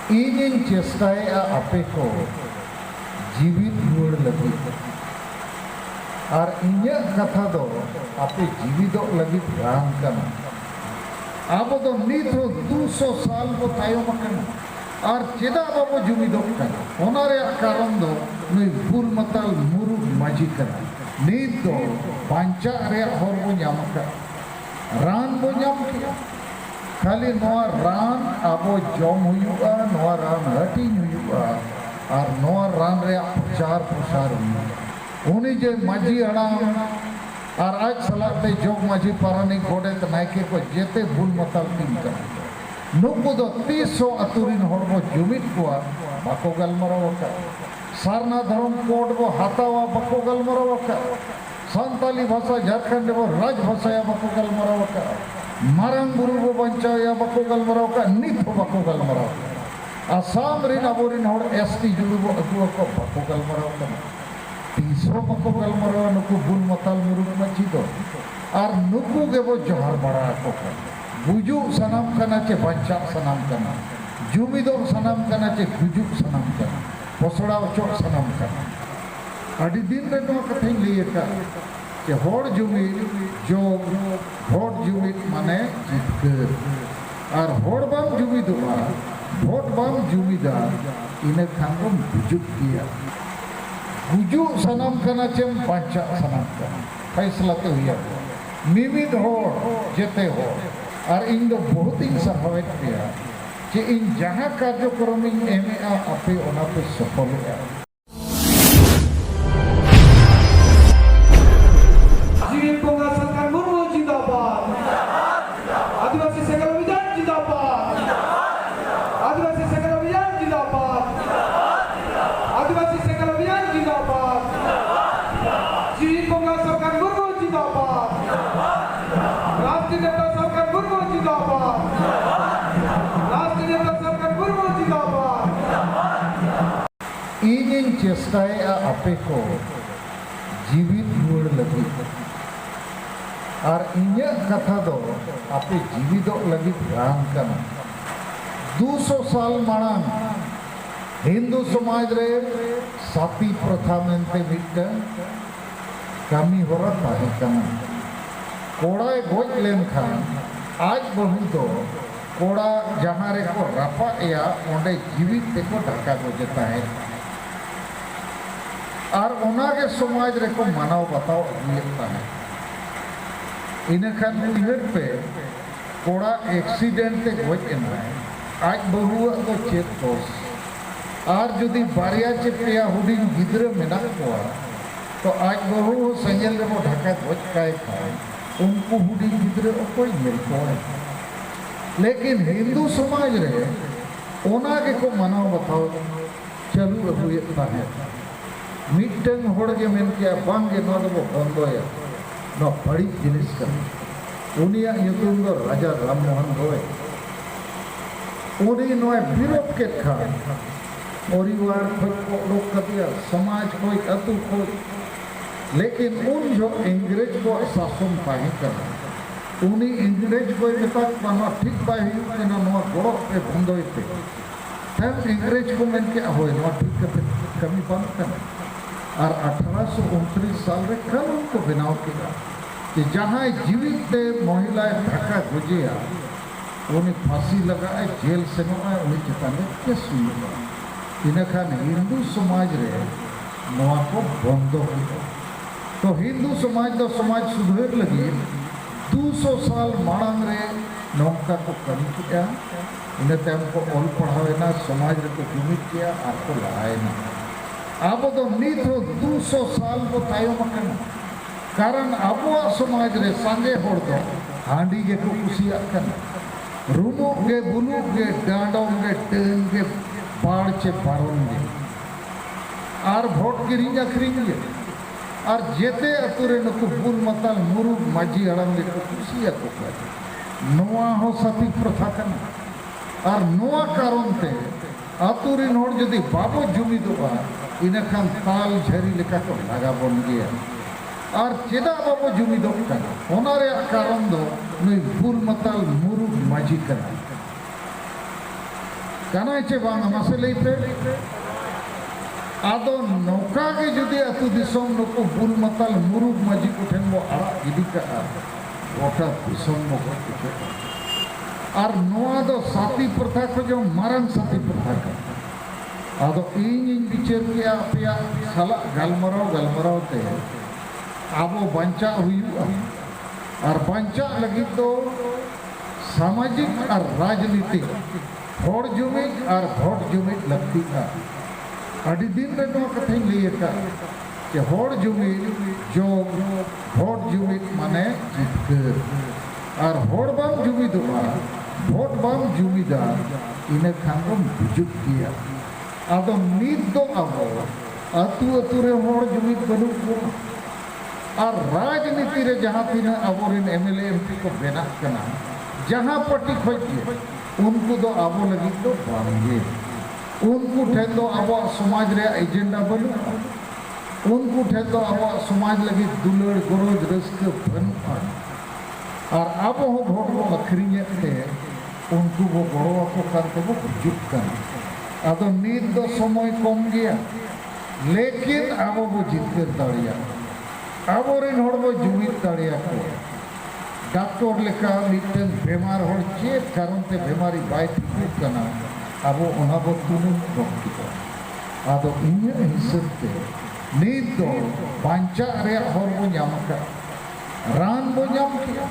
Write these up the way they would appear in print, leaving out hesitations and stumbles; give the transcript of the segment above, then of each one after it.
ᱤᱧᱤᱧ ᱪᱮᱥᱴᱟᱭᱮᱜᱼᱟ ᱟᱯᱮ ᱠᱚ ᱡᱤᱣᱤᱫ ᱨᱩᱣᱟᱹᱲ ᱞᱟᱹᱜᱤᱫ ᱟᱨ ᱤᱧᱟᱹᱜ ᱠᱟᱛᱷᱟ ᱫᱚ ᱟᱯᱮ ᱡᱤᱣᱤᱫᱚᱜ ᱞᱟᱹᱜᱤᱫ ᱨᱟᱱ ᱠᱟᱱᱟ। ᱟᱵᱚ ᱫᱚ ᱱᱤᱛ ᱦᱚᱸ 200 साल ᱵᱚ ᱛᱟᱭᱚᱢ ᱟᱠᱟᱱᱟ ᱟᱨ ᱪᱮᱫᱟᱜ ᱵᱟᱵᱚ ᱡᱩᱢᱤᱫᱚᱜ ᱠᱟᱱᱟ? ᱚᱱᱟ ᱨᱮᱭᱟᱜ ᱠᱟᱨᱚᱱ ᱫᱚ ᱱᱩᱭ ᱵᱩᱞ ᱢᱟᱛᱟᱞ ᱢᱩᱨᱩᱫ ᱢᱟᱹᱡᱷᱤ ᱠᱟᱱᱟ। ᱱᱤᱛ ᱫᱚ ᱵᱟᱧᱪᱟᱜ ᱨᱮᱭᱟᱜ ᱦᱚᱨ ᱵᱚ ᱧᱟᱢ ᱟᱠᱟᱫ, ᱨᱟᱱ ᱵᱚ ᱧᱟᱢ ᱠᱮᱜᱼᱟ। खाली नोआ रान आबो जम हुआ, नोआ रान हटिंग हुआ और नोआ रान रे प्रचार प्रसार हुआ। उन्हीं जे माजी हड़ाम और आज सलाते जोग माजी पारानी गोडेत नायके को जेते भूल मताल तीन कर नुकु दो 300 अतुरिन होड़बो जुमित कुआ बाको गलमराव का सारना धर्म कोड बो हातावा बाको गलमराव का संताली भाषा झारखंड बो राज भाषा या बाको गलमराव का मारंग बुरु बो बंचाव या बाको गलमराव का नित बाको गलमराव आसाम रिन अबोरिन होड़ एसटी जुड़ु बो अगुआ को बाको गलमराव का 300 बाको गलमराव नुकु बुल मताल मुरुग मची दो और नुकु के वो जोहर बड़ा को बुजु सनम कना चे बंचा सनम कना जुमिदो सनम कना चे गुजु सनम कना पोसड़ा चो सनम कना अड़ी दिन रे नो कथे लिए का कि होड़ जुमिद जो होड़ जुमिद माने जितकर और होड़ बाम जुमिदुआ होड़ बाम जुमिदा इने खांगम गुजु किया गुजु सनम कना चे बंचा सनम कना फैसला तो हुआ निमिद होड़ जेते होड़ और इन दो बहुत ही सहायक किया कि इन जहाँ कार्यक्रम एम आपे ओना पे सफल हुआ। जीवन कोंगा सरकार मुर्मू जिंदाबाद, आदिवासी सेगल अभियान जिंदाबाद, आदिवासी सेगल अभियान जिंदाबाद, आदिवासी सेगल अभियान जिंदाबाद, जीवन कोंगा सरकार मुर्मू जिंदाबाद, राष्ट्रीय नेता सरकार मुर्मू जिंदाबाद, राष्ट्रीय नेता सरकार मुर्मू जिंदाबाद। ᱤᱧᱤᱧ ᱪᱮᱥᱴᱟᱭᱮᱜᱼᱟ ᱟᱯᱮ ᱠᱚ ᱡᱤᱣᱤᱫ ᱨᱩᱣᱟᱹᱲ ᱞᱟᱹᱜᱤᱫ ᱟᱨ ᱤᱧᱟᱹᱜ ᱠᱟᱛᱷᱟ ᱫᱚ ᱟᱯᱮ ᱡᱤᱣᱤᱫᱚᱜ ᱞᱟᱹᱜᱤᱫ ᱨᱟᱱ ᱠᱟᱱᱟ। 200 साल माड़ांग हिंदू समाज रे साथी प्रथा मेनते मिटन कमी होरा ताहे कना कोड़ाए गोज लेन खान आज बहु दो कोड़ा जहाँ रे को रफा या ओंडे जीवित तेको ढका गोजता है और ओना के समाज रे को मानव बताओ अगुयता है इन्हें खान उइहर पे कोड़ा एक्सीडेंट ते गोज एना है आज बहु तो चेत दोष और जुदी बारिया चे पेया हुडिंग गिद्रे मेना कोआ तो आज बहु संजल रे वो ढका गोज काय खाए उनको हुडिंग गिद्रे कोई मिल कोए लेकिन हिंदू समाज रे ओना के को मनाव बताओ चलू अगुयता है मिटन होड़ के मेन किया बांगे नो दो बंदोया नो बड़ी जिनिस कर उनिया युतुम दो राजा राम मोहन रोय उनी नो विरोध के खा परिवार को लोग कदिया समाज कोई अतु कोई लेकिन उन जो अंग्रेज को शासन पाही कर उनी इंग्रेज को मिता मानो ठीक पाही के ना नो गोड़ो पे बंदोयते तब अंग्रेज को मेन के होय नो ठीक के कमी पान कर और 1829 साल रे कानून को बनाव किया कि जहाँ जीवित दे महिलाएं ढका गुजिया उन्हें फांसी लगाए जेल से नोए उन्हें चिताने केस हुआ इन्हें खान हिंदू समाज रे नोआ को बंद हो तो हिंदू समाज दो समाज सुधर लगी 200 साल माड़ांग रे नौका को कमी किया इन्हें तम को ऑल पढ़ावे ना समाज रे को जुमित किया आपको लड़ाए ना अब तो नीत हो 200 साल को तायम करना कारण अबुआ समाज रे सांगे होड़ दो हांडी के को कुसिया करना रूमो के बुलू के डांडों के टेन के बाढ़ चे बारोंगे और वोट की रिंजा खरींगे और जेते अतुरे नुकु बुल मताल मुरुग माजी हड़म के को कुसिया को कर नोआ हो सती प्रथा करना और नोआ कारण ते अतुरे नोड़ जदी बाबो जुमी दोबा इन्हें खान ताल झरी लेका को लगा बन गया और चेदा बाबो जुमी दो करना होनारे कारण दो नुई बुल मताल मुरुग माजी करना ᱠᱟᱱᱟᱭ ᱪᱮ ᱵᱟᱝ ᱢᱟᱥᱮ ᱞᱟᱹᱭ ᱯᱮ ᱟᱫᱚ ᱱᱚᱝᱠᱟ ᱜᱮ ᱡᱩᱫᱤ ᱟᱹᱛᱩ ᱫᱤᱥᱚᱢ ᱱᱩᱠᱩ ᱵᱩᱞ ᱢᱟᱛᱟᱞ ᱢᱩᱨᱩᱵ ᱢᱟᱹᱡᱷᱤ ᱠᱚᱴᱷᱮᱱ ᱵᱚ ᱟᱲᱟᱜ ᱜᱤᱰᱤ ᱠᱟᱜᱼᱟ ᱜᱚᱴᱟ ᱫᱤᱥᱚᱢ ᱵᱚ ᱜᱚᱡ ᱩᱪᱟᱹᱲᱟ ᱟᱨ ᱱᱚᱣᱟ ᱫᱚ ᱥᱟᱛᱤ ᱯᱨᱚᱛᱷᱟ ᱠᱷᱚᱱ ᱢᱟᱨᱟᱝ ᱥᱟᱛᱤ ᱯᱨᱚᱛᱷᱟ ᱠᱟᱱᱟ ᱟᱫᱚ ᱤᱧᱤᱧ ᱵᱤᱪᱟᱹᱨ ᱠᱮᱜᱼᱟ ᱟᱯᱮᱭᱟᱜ ᱥᱟᱞᱟᱜ ᱜᱟᱞᱢᱟᱨᱟᱣ ᱛᱮ ᱟᱵᱚ ᱵᱟᱧᱪᱟᱜ ᱦᱩᱭᱩᱜᱼᱟ ᱟᱨ ᱵᱟᱧᱪᱟᱜ ᱞᱟᱹᱜᱤᱫ ᱫᱚ सामाजिक और राजनीतिक हर जुमिद और भोट जुमिद लगती है अड़ी दिन रे नो कथाई लैका कि हर जुमिद जो भोट जुमिद माने जितकर और हर बाम जुमिदोगा भोट बाम जुमिदा इने खान बुजुग किया आदो नीत दो आबो अतु अतु रे हर जुमिद बनु को और राजनीति रे जहां तीन अबोरिन एमएलए एमपी को बेना कना जहाँ पट्टी खोजे उनको तो आबो लगी तो बांगे उनको ठेन तो आबो समाज रे एजेंडा बनु उनको ठेन तो आबो समाज लगी दुलड़ गरोज रस्क बनु और आबो हो भोट को अखरिये थे उनको वो गड़ो को करते वो जुट कर आदो नींद दो समय कम गया लेकिन आबो वो जीत कर दाड़िया आबो रिन होड़ वो जुमित दाड़िया को डॉक्टर लेका मिटन बेमार हो चेत कारण ते बेमारी बाय ठीक कना अब ओना बो तुनुन रखितो आदो इन्हे हिसाब ते नीत दो बांचा रे हर बो ᱧᱟᱢ का रान बो ᱧᱟᱢ किया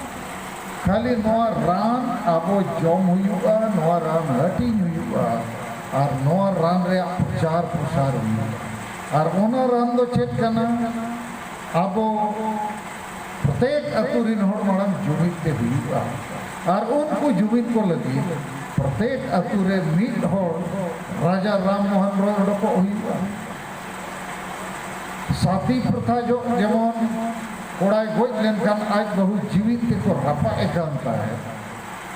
खाली नोआ रान आबो जम हुयुआ नोआ रान हटी हुयुआ और नोआ रान रे प्रचार प्रसार हुयुआ और ओना रान दो चेत कना आबो प्रत्येक अतुरिन होड़ मालम जुमिद ते हुआ और उनको जुमिद को लगी प्रत्येक अतुरे मीट होड़ राजा राम मोहन रॉय को हुआ साथी प्रथा जो जेमन कोड़ाई गोज लेनखान आज बहु जीवित को रफा एकांता है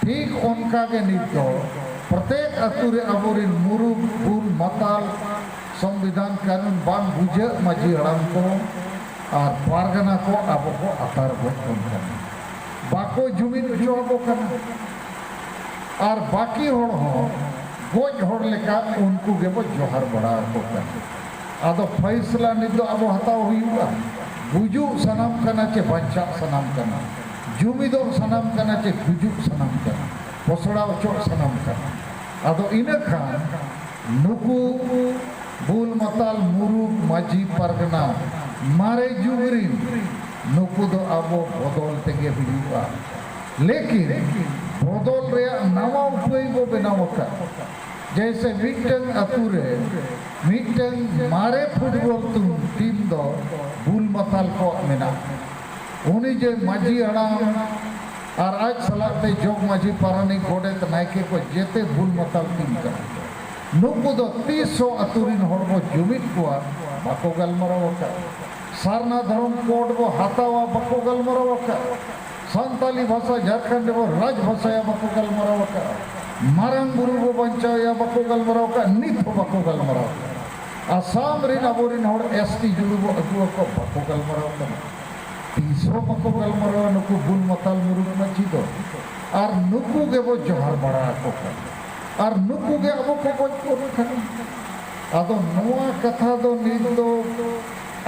ठीक उनका के नितो प्रत्येक अतुरे अबोरिन मुरुब बुल मताल संविधान कानून बांग बुझे मजी हड़ाम को और पारगना को आबो को अतार बन बाको जुमिन जो आबो करना और बाकी होड़ हो गोज होड़ लेका उनको के वो जोहर बड़ा को करना आदो फैसला निदो आबो हताव हुआ बुजु सनाम करना चे बच्चा सनाम करना जुमिदो सनाम करना चे बुजु सनाम करना पोसड़ा चो सनाम करना आदो इने खान नुकु बुल मताल मुरुब माजी पारगना मारे जुगरिन नुकु दो आबो बदल तेगे हुआ लेकिन बदल रे नवा उपाय बो बनाव का जैसे मिटन अतुरे मिटन मारे फुटबॉल टीम दो बुल मताल को मेना उनी जे माजी हड़ाम और आज सलाते जोग माजी पारानी गोडेत नायके को जेते बुल मताल टीम का नुकु दो 300 अतुरिन होड़ को जुमिद कुआ बाको गलमराव का सारना धर्म कोड वो हाथावा बको गलमराव का संताली भाषा झारखंड वो राज भाषा या बको गलमराव का मारंग बुरु वो बंचा या बको गलमराव का नित बको गलमराव का आसाम रिन अबोरिन होड़ एसटी जुलु वो अगुआ को बको गलमराव का 300 बको गलमराव नुकु बुल मताल मुरु में चीदो और नुकु के वो जोहर बड़ा को का और नुकु के अबो को को रखना आदो नोआ कथा दो नींद दो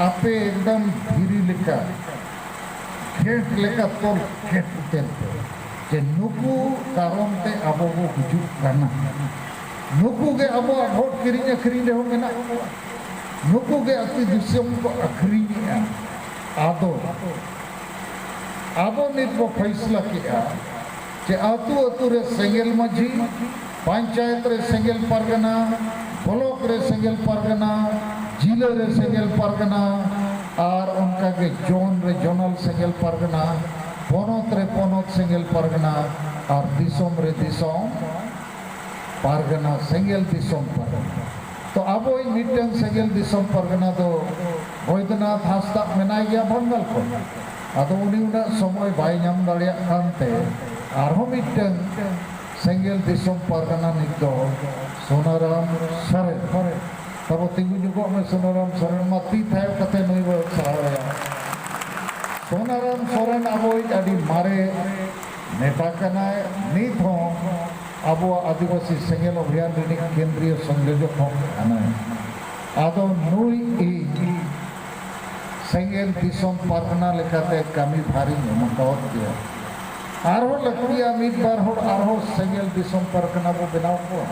आपे एकदम धीरी लेका खेट लेका तोल खेट उतर जे नुकु कारण ते अबो वो गुजुक करना नुकु के अबो भोट किरिंग अखरिंग हो मेना नुकु के अति दिसम को अखरिंग आदो आबो नित को फैसला किया जे अतु अतु रे सेंगेल मजी पंचायत रे सेंगेल परगना ब्लॉक रे सेंगेल परगना जिले रे सेंगेल परगना और उनका के जोन रे जोनल सेंगेल परगना पोनोत रे पोनोत सेंगेल परगना और दिसोम रे दिसोम परगना सेंगेल दिसोम परगना तो अब वही मिटन सेंगेल दिसोम परगना तो बैद्यनाथ हांसदा मेनाय गया बंगाल को आदो उनी उना समय बाय नाम दाड़िया खानते आरो मिटन सेंगेल दिसोम परगना नितो सोनाराम सरेन तब तिंगु जुगो में सोनाराम सरेन मती थाय कते नई बो सहाया सोनाराम सरेन अबो आदि मारे नेता कनाय नित हो अब आदिवासी सेंगेल अभियान केंद्रीय संयोजक आदो नुई सेंगेल दिसोम पारगना लेकाते कमी भारी मकावत दिया आरो लकड़िया मिट बार होड़ आरो सेंगेल दिसोम पारगना बो बनाव को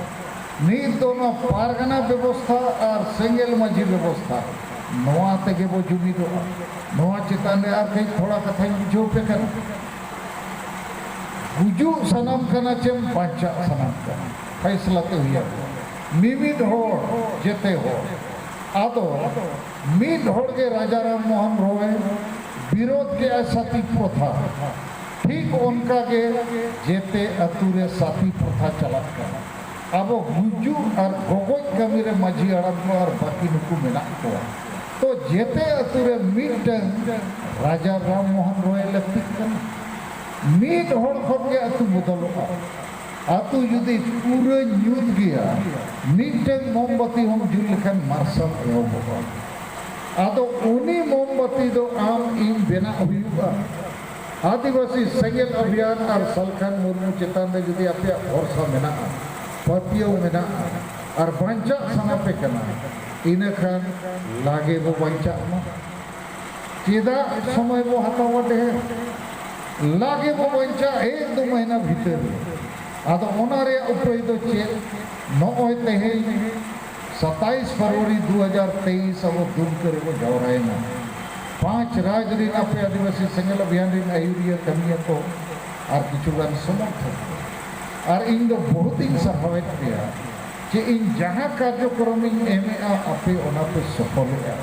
नीत दोनों पारगना व्यवस्था और सेंगेल मजी व्यवस्था नवा तेगे बो जुमिदो नवा चितान रे आर कई थोड़ा कथा बुझो पे कर गुजु सनम कना चेम बांचा सनम कना फैसला ते हुआ मिमिद होड़ जेते हो आदो मिद होड़ के राजा राम मोहन रोय विरोध के साथी प्रथा ठीक उनका के जेते अतुरे साथी प्रथा चला कना अब गुजु और गोगोज कमी रे माझी अड़म और बाकी नुकु मेना को तो जेते अतुरे मिट राजा राम मोहन रोय लगती कना मिट होड़ खोट के अतु बदलो अतु जुदी पूरे न्यूज गया मिटन मोमबत्ती हम जुल खान मार्शल एवं आदो उनी मोमबत्ती दो आम इन बेना हुआ आदिवासी सेंगेल अभियान और सलखान मुर्मू चितान में जुदी आपे भरोसा मेना पतियों मेना और बांचा सना पे कना इन खान लागे वो बांचा चेदा समय वो हतावट है लागे वो बांचा 1-2 महीना भीतर आदो ओनारे उपाय दो चे नॉय तेहे 27 फरवरी 2023 अब दूर करे वो जवराय ना 5 राज रीन आपे आदिवासी सेंगेल अभियान रीन आयुरिया कमिया को और किचुगान समर्थन और इन दो बहुत ही सहायक दिया कि इन जहाँ कार्यक्रम इन एम आपे ओना पे सफल है।